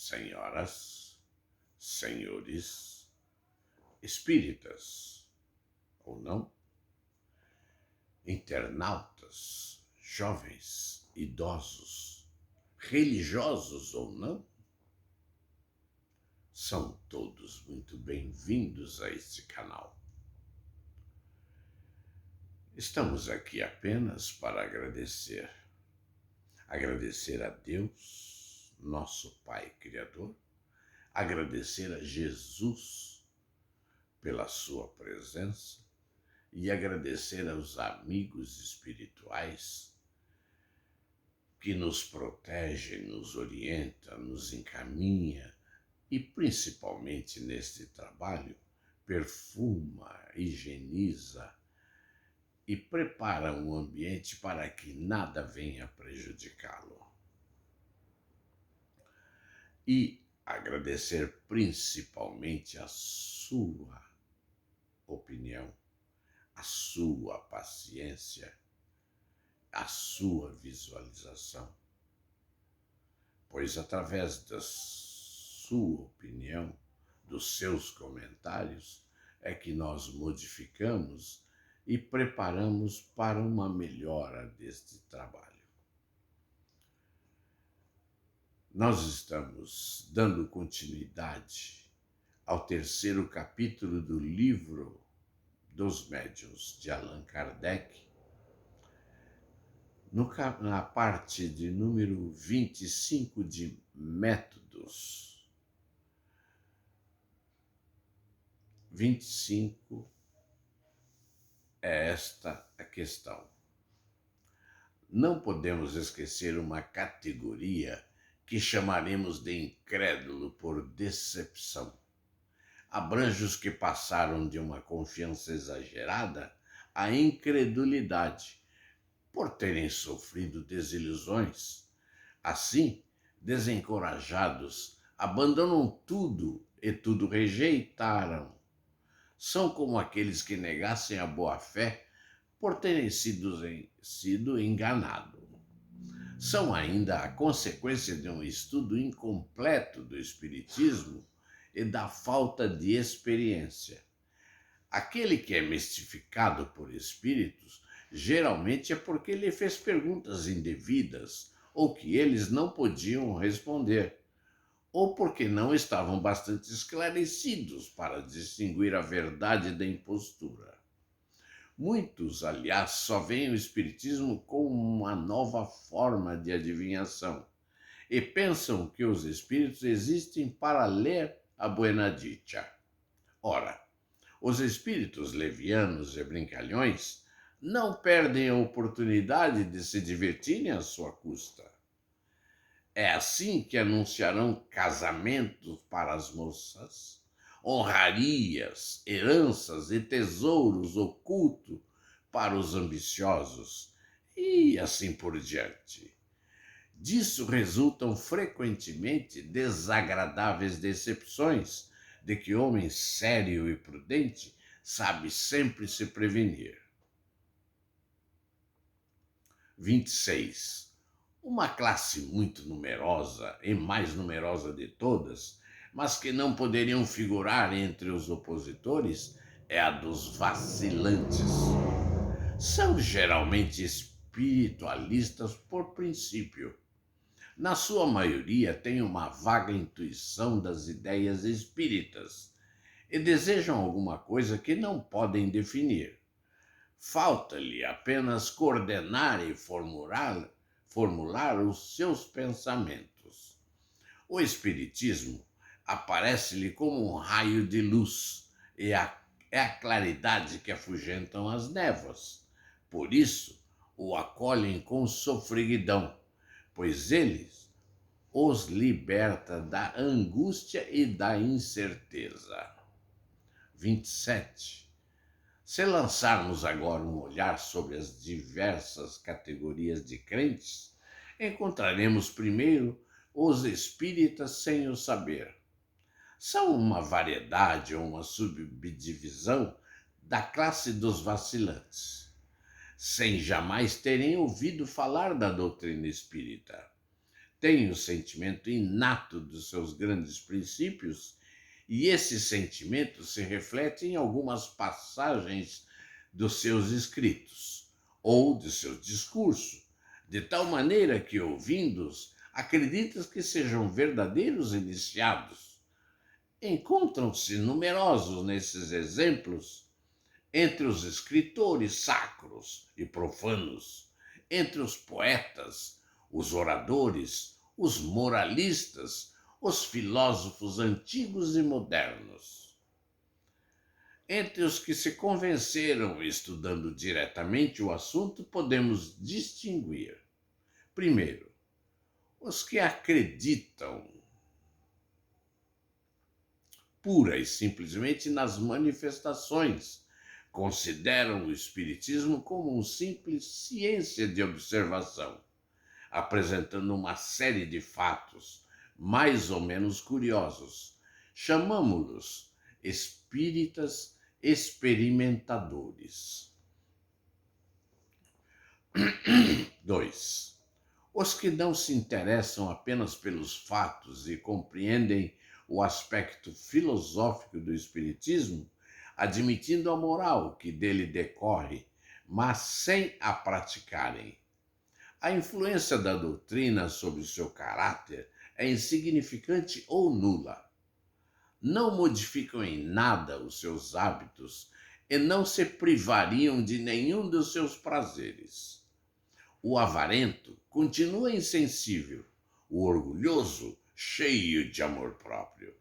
Senhoras, senhores, espíritas ou não, internautas, jovens, idosos, religiosos ou não, são todos muito bem-vindos a este canal. Estamos aqui apenas para agradecer a Deus, nosso Pai Criador, agradecer a Jesus pela sua presença e agradecer aos amigos espirituais que nos protegem, nos orientam, nos encaminha e, principalmente neste trabalho, perfuma, higieniza e prepara um ambiente para que nada venha prejudicá-lo. E agradecer principalmente a sua opinião, a sua paciência, a sua visualização, pois através da sua opinião, dos seus comentários, é que nós modificamos e preparamos para uma melhora deste trabalho. Nós estamos dando continuidade ao terceiro capítulo do livro dos Médiuns de Allan Kardec, na parte de número 25 de métodos. 25 é esta a questão. Não podemos esquecer uma categoria que chamaremos de incrédulo por decepção. Abrange os que passaram de uma confiança exagerada à incredulidade, por terem sofrido desilusões. Assim, desencorajados, abandonam tudo e tudo rejeitaram. São como aqueles que negassem a boa-fé por terem sido enganados. São ainda a consequência de um estudo incompleto do Espiritismo e da falta de experiência. Aquele que é mistificado por espíritos geralmente é porque lhe fez perguntas indevidas ou que eles não podiam responder, ou porque não estavam bastante esclarecidos para distinguir a verdade da impostura. Muitos, aliás, só veem o Espiritismo como uma nova forma de adivinhação e pensam que os espíritos existem para ler a Buena Dicha. Ora, os espíritos levianos e brincalhões não perdem a oportunidade de se divertirem à sua custa. É assim que anunciarão casamentos para as moças, honrarias, heranças e tesouros ocultos para os ambiciosos e assim por diante. Disso resultam frequentemente desagradáveis decepções de que homem sério e prudente sabe sempre se prevenir. 26. Uma classe muito numerosa e mais numerosa de todas, mas que não poderiam figurar entre os opositores, é a dos vacilantes. São geralmente espiritualistas por princípio. Na sua maioria, têm uma vaga intuição das ideias espíritas e desejam alguma coisa que não podem definir. Falta-lhe apenas coordenar e formular os seus pensamentos. O Espiritismo aparece-lhe como um raio de luz e é a claridade que afugentam as névoas. Por isso, o acolhem com sofreguidão, pois eles os liberta da angústia e da incerteza. 27. Se lançarmos agora um olhar sobre as diversas categorias de crentes, encontraremos primeiro os espíritas sem o saber. São uma variedade ou uma subdivisão da classe dos vacilantes, sem jamais terem ouvido falar da doutrina espírita. têm o sentimento inato dos seus grandes princípios, e esse sentimento se reflete em algumas passagens dos seus escritos ou de seu discurso, de tal maneira que, ouvindo-os, acreditas que sejam verdadeiros iniciados. Encontram-se numerosos nesses exemplos entre os escritores sacros e profanos, entre os poetas, os oradores, os moralistas, os filósofos antigos e modernos. Entre os que se convenceram estudando diretamente o assunto, podemos distinguir, primeiro, os que acreditam pura e simplesmente nas manifestações, consideram o Espiritismo como uma simples ciência de observação, apresentando uma série de fatos mais ou menos curiosos. Chamamos-los espíritas experimentadores. 2. Os que não se interessam apenas pelos fatos e compreendem o aspecto filosófico do Espiritismo, admitindo a moral que dele decorre, mas sem a praticarem. A influência da doutrina sobre o seu caráter é insignificante ou nula. Não modificam em nada os seus hábitos e não se privariam de nenhum dos seus prazeres. O avarento continua insensível, o orgulhoso cheio de amor próprio,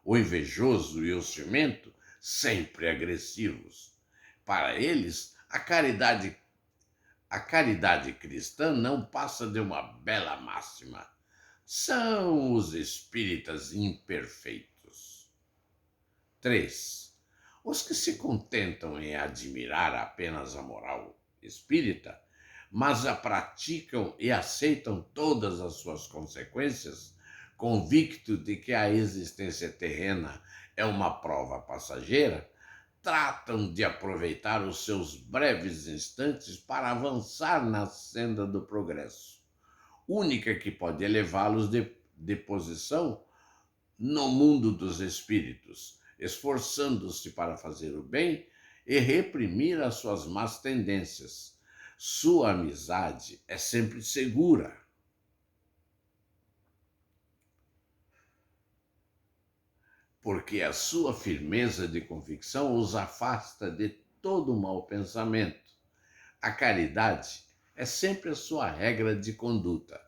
o invejoso e o ciumento sempre agressivos. Para eles, a caridade cristã não passa de uma bela máxima. São os espíritas imperfeitos. 3. Os que se contentam em admirar apenas a moral espírita, mas a praticam e aceitam todas as suas consequências, convicto de que a existência terrena é uma prova passageira, tratam de aproveitar os seus breves instantes para avançar na senda do progresso, única que pode elevá-los de posição no mundo dos espíritos, esforçando-se para fazer o bem e reprimir as suas más tendências. Sua amizade é sempre segura. Porque a sua firmeza de convicção os afasta de todo mau pensamento. A caridade é sempre a sua regra de conduta.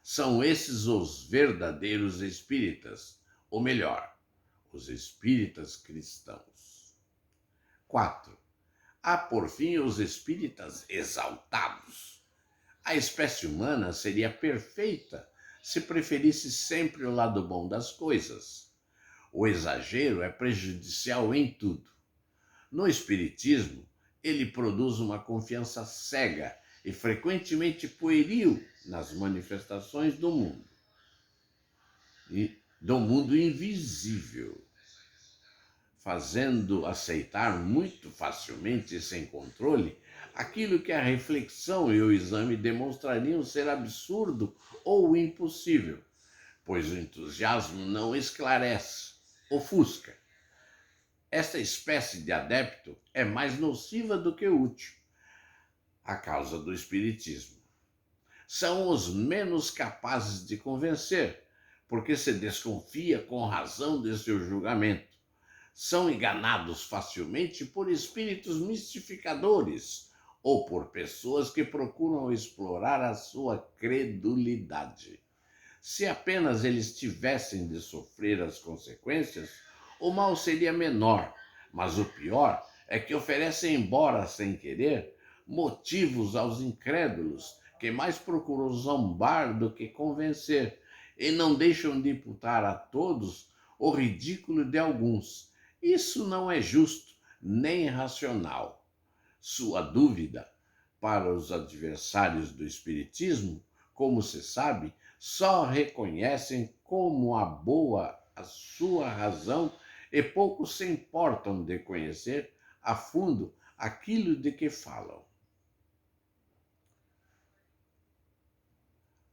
São esses os verdadeiros espíritas, ou melhor, os espíritas cristãos. 4. Há, por fim, os espíritas exaltados. A espécie humana seria perfeita se preferisse sempre o lado bom das coisas. O exagero é prejudicial em tudo. No Espiritismo, ele produz uma confiança cega e frequentemente pueril nas manifestações do mundo. E do mundo invisível, fazendo aceitar muito facilmente e sem controle aquilo que a reflexão e o exame demonstrariam ser absurdo ou impossível, pois o entusiasmo não esclarece, ofusca. Esta espécie de adepto é mais nociva do que útil, a causa do espiritismo. São os menos capazes de convencer, porque se desconfia com razão de seu julgamento. São enganados facilmente por espíritos mistificadores ou por pessoas que procuram explorar a sua credulidade. Se apenas eles tivessem de sofrer as consequências, o mal seria menor, mas o pior é que oferecem, embora sem querer, motivos aos incrédulos, que mais procuram zombar do que convencer, e não deixam de imputar a todos o ridículo de alguns. Isso não é justo nem racional. Sua dúvida, para os adversários do Espiritismo, como se sabe, só reconhecem como a boa a sua razão e pouco se importam de conhecer a fundo aquilo de que falam.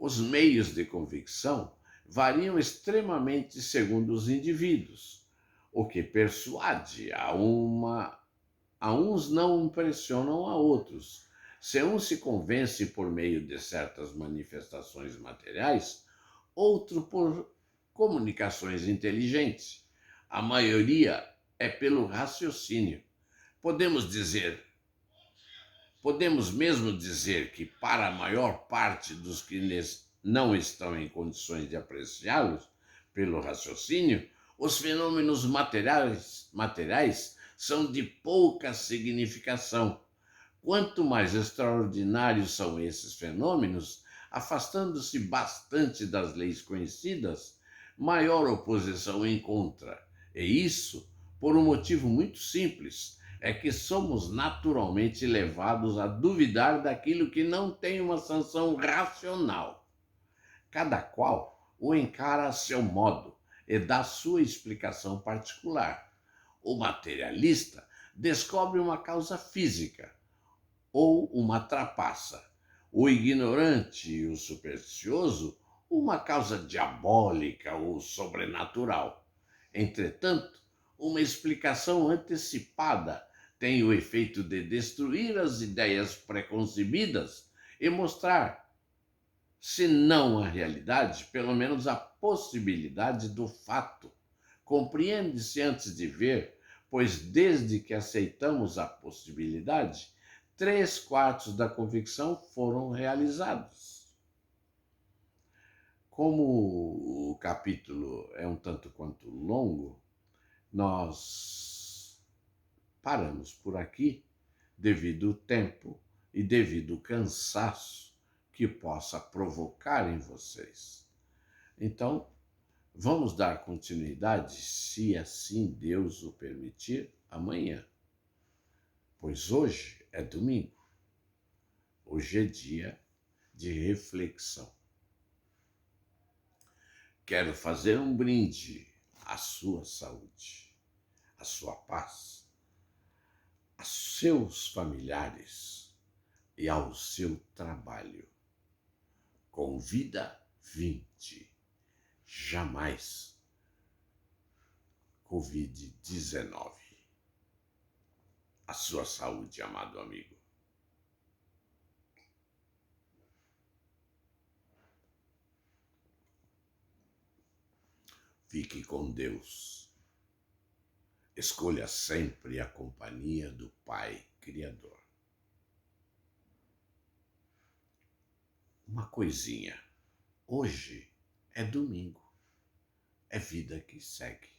Os meios de convicção variam extremamente segundo os indivíduos, o que persuade a uns não impressionam a outros. Se um se convence por meio de certas manifestações materiais, outro por comunicações inteligentes. A maioria é pelo raciocínio. Podemos dizer, podemos mesmo dizer que para a maior parte dos que não estão em condições de apreciá-los pelo raciocínio, os fenômenos materiais são de pouca significação. Quanto mais extraordinários são esses fenômenos, afastando-se bastante das leis conhecidas, maior oposição encontra. E isso por um motivo muito simples: é que somos naturalmente levados a duvidar daquilo que não tem uma sanção racional. Cada qual o encara a seu modo e dá sua explicação particular. O materialista descobre uma causa física ou uma trapaça. O ignorante e o supersticioso, uma causa diabólica ou sobrenatural. Entretanto, uma explicação antecipada tem o efeito de destruir as ideias preconcebidas e mostrar, se não a realidade, pelo menos a possibilidade do fato. Compreende-se antes de ver, pois desde que aceitamos a possibilidade, 3/4 da convicção foram realizados. Como o capítulo é um tanto quanto longo, nós paramos por aqui devido ao tempo e devido ao cansaço que possa provocar em vocês. Então, vamos dar continuidade, se assim Deus o permitir, amanhã. Pois hoje é domingo. Hoje é dia de reflexão. Quero fazer um brinde à sua saúde, à sua paz, a seus familiares e ao seu trabalho. Convida 20. Jamais Covid-19. A sua saúde, amado amigo. Fique com Deus. Escolha sempre a companhia do Pai Criador. Uma coisinha. Hoje é domingo. É vida que segue.